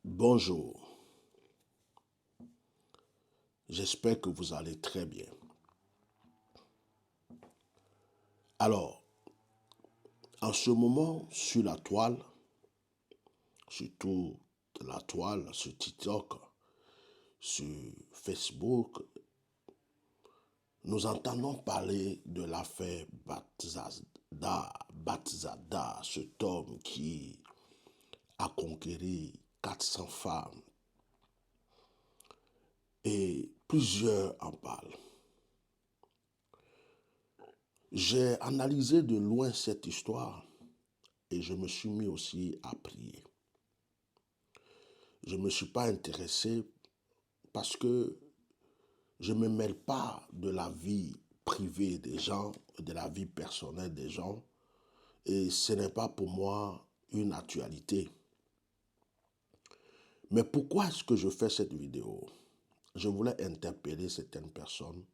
Bonjour, j'espère que vous allez très bien. Alors, en ce moment, sur la toile, surtout la toile, sur TikTok, sur Facebook, nous entendons parler de l'affaire Batzada, cet homme qui a conquéri 400 femmes. Et plusieurs en parlent. J'ai analysé de loin cette histoire et je me suis mis aussi à prier. Je ne me suis pas intéressé parce que je ne me mêle pas de la vie privée des gens, de la vie personnelle des gens, et ce n'est pas pour moi une actualité. Mais pourquoi est-ce que je fais cette vidéo? Je voulais interpeller certaines personnes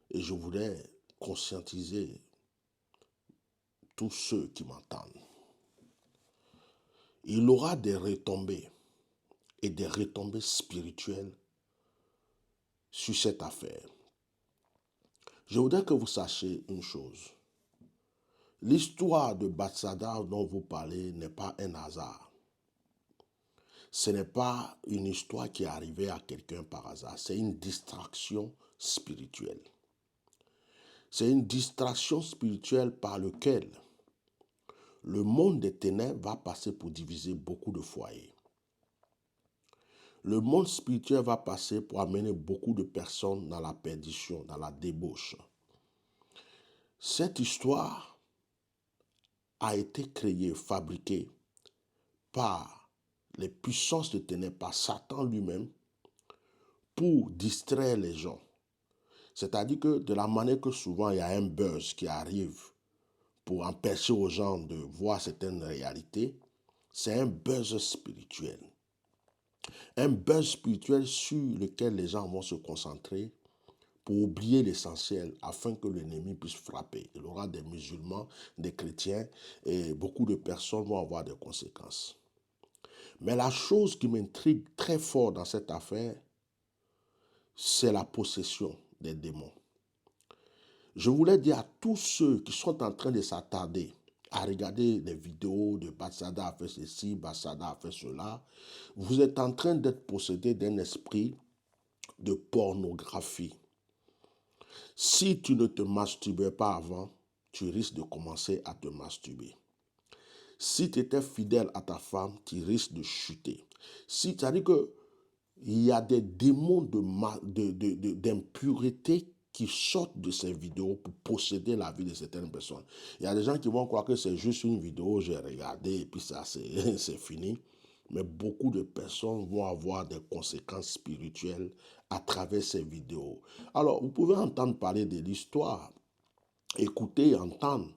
et je voulais conscientiser tous ceux qui m'entendent. Il aura des retombées et des retombées spirituelles sur cette affaire. Je voudrais que vous sachiez une chose. L'histoire de Batsada dont vous parlez n'est pas un hasard. Ce n'est pas une histoire qui est arrivée à quelqu'un par hasard. C'est une distraction spirituelle. C'est une distraction spirituelle par laquelle le monde des ténèbres va passer pour diviser beaucoup de foyers. Le monde spirituel va passer pour amener beaucoup de personnes dans la perdition, dans la débauche. Cette histoire a été créée, fabriquée par les puissances de ténèbres, par Satan lui-même, pour distraire les gens. C'est-à-dire que de la manière que souvent il y a un buzz qui arrive pour empêcher aux gens de voir certaines réalités, c'est un buzz spirituel. Un buzz spirituel sur lequel les gens vont se concentrer pour oublier l'essentiel afin que l'ennemi puisse frapper. Il y aura des musulmans, des chrétiens et beaucoup de personnes vont avoir des conséquences. Mais la chose qui m'intrigue très fort dans cette affaire, c'est la possession des démons. Je voulais dire à tous ceux qui sont en train de s'attarder à regarder des vidéos de Batsada a fait ceci, Batsada a fait cela, vous êtes en train d'être possédé d'un esprit de pornographie. Si tu ne te masturbais pas avant, tu risques de commencer à te masturber. Si tu étais fidèle à ta femme, tu risques de chuter. C'est-à-dire que il y a des démons d'impureté qui sortent de ces vidéos pour posséder la vie de certaines personnes. Il y a des gens qui vont croire que c'est juste une vidéo, j'ai regardé et puis ça c'est fini. Mais beaucoup de personnes vont avoir des conséquences spirituelles à travers ces vidéos. Alors, vous pouvez entendre parler de l'histoire, écouter, entendre.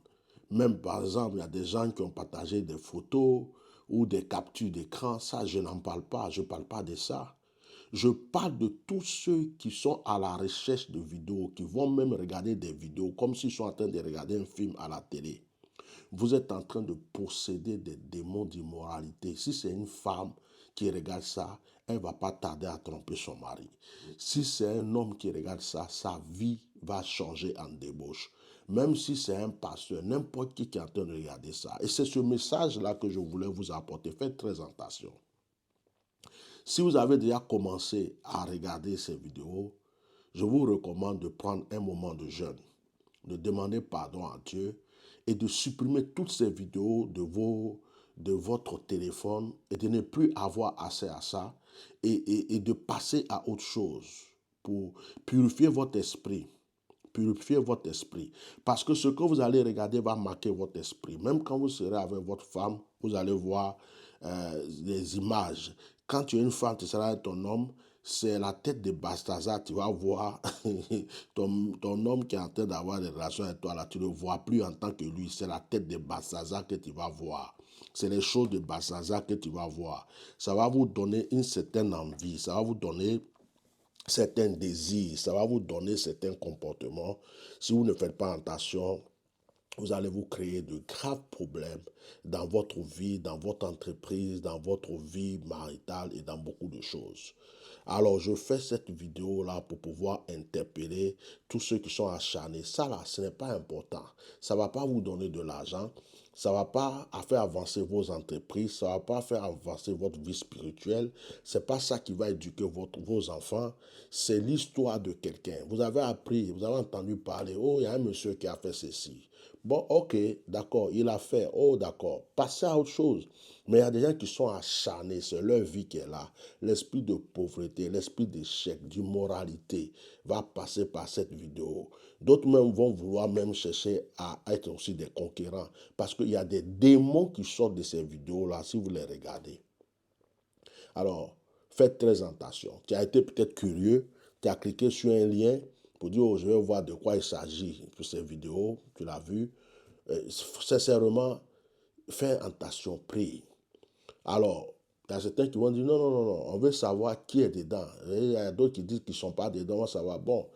Même par exemple, il y a des gens qui ont partagé des photos ou des captures d'écran. Ça, je n'en parle pas. Je ne parle pas de ça. Je parle de tous ceux qui sont à la recherche de vidéos, qui vont même regarder des vidéos comme s'ils sont en train de regarder un film à la télé. Vous êtes en train de posséder des démons d'immoralité. Si c'est une femme qui regarde ça, elle ne va pas tarder à tromper son mari. Si c'est un homme qui regarde ça, sa vie va changer en débauche. Même si c'est un pasteur, n'importe qui est en train de regarder ça. Et c'est ce message-là que je voulais vous apporter. Faites très attention. Si vous avez déjà commencé à regarder ces vidéos, je vous recommande de prendre un moment de jeûne, de demander pardon à Dieu et de supprimer toutes ces vidéos de votre téléphone et de ne plus avoir accès à ça et de passer à autre chose pour purifier votre esprit. Purifiez votre esprit. Parce que ce que vous allez regarder va marquer votre esprit. Même quand vous serez avec votre femme, vous allez voir des images. Quand tu es une femme, tu seras avec ton homme, c'est la tête de Balthazar, tu vas voir ton homme qui est en train d'avoir des relations avec toi, là, tu ne le vois plus en tant que lui, c'est la tête de Balthazar que tu vas voir. C'est les choses de Balthazar que tu vas voir. Ça va vous donner une certaine envie, ça va vous donner certains désirs, ça va vous donner certains comportements. Si vous ne faites pas attention, vous allez vous créer de graves problèmes dans votre vie, dans votre entreprise, dans votre vie maritale et dans beaucoup de choses. Alors, je fais cette vidéo-là pour pouvoir interpeller tous ceux qui sont acharnés. Ça, là, ce n'est pas important. Ça ne va pas vous donner de l'argent. Ça ne va pas faire avancer vos entreprises. Ça ne va pas faire avancer votre vie spirituelle. Ce n'est pas ça qui va éduquer vos enfants. C'est l'histoire de quelqu'un. Vous avez appris, vous avez entendu parler. Oh, il y a un monsieur qui a fait ceci. Bon, ok, d'accord, il a fait. Oh, d'accord. Passez à autre chose. Mais il y a des gens qui sont acharnés, c'est leur vie qui est là. L'esprit de pauvreté, l'esprit d'échec, d'immoralité va passer par cette vidéo. D'autres même vont vouloir même chercher à être aussi des conquérants. Parce qu'il y a des démons qui sortent de ces vidéos-là si vous les regardez. Alors, faites très attention. Tu as été peut-être curieux, tu as cliqué sur un lien pour dire, oh, je vais voir de quoi il s'agit pour ces vidéos, tu l'as vu. Sincèrement, fais attention, prie. Alors, il y a certains qui vont dire, non, non, non, non, on veut savoir qui est dedans. Et il y a d'autres qui disent qu'ils ne sont pas dedans, on va savoir. Bon,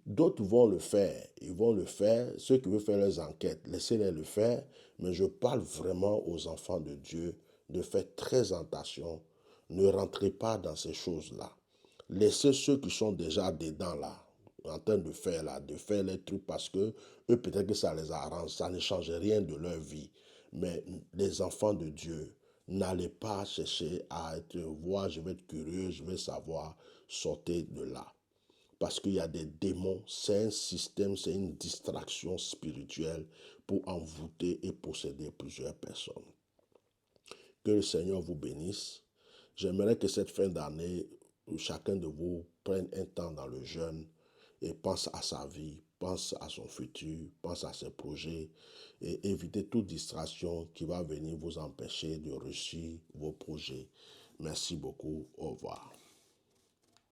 d'autres vont le faire, ils vont le faire. Ceux qui veulent faire leurs enquêtes, laissez-les le faire. Mais je parle vraiment aux enfants de Dieu de faire très attention. Ne rentrez pas dans ces choses-là. Laissez ceux qui sont déjà dedans là, en train de faire les trucs parce que eux, peut-être que ça les arrange, ça ne change rien de leur vie. Mais les enfants de Dieu, n'allez pas chercher à être, voir, je vais être curieux, je vais savoir, sortez de là. Parce qu'il y a des démons, c'est un système, c'est une distraction spirituelle pour envoûter et posséder plusieurs personnes. Que le Seigneur vous bénisse. J'aimerais que cette fin d'année, chacun de vous prenne un temps dans le jeûne et pense à sa vie, pense à son futur, pense à ses projets et évitez toute distraction qui va venir vous empêcher de réussir vos projets. Merci beaucoup. Au revoir.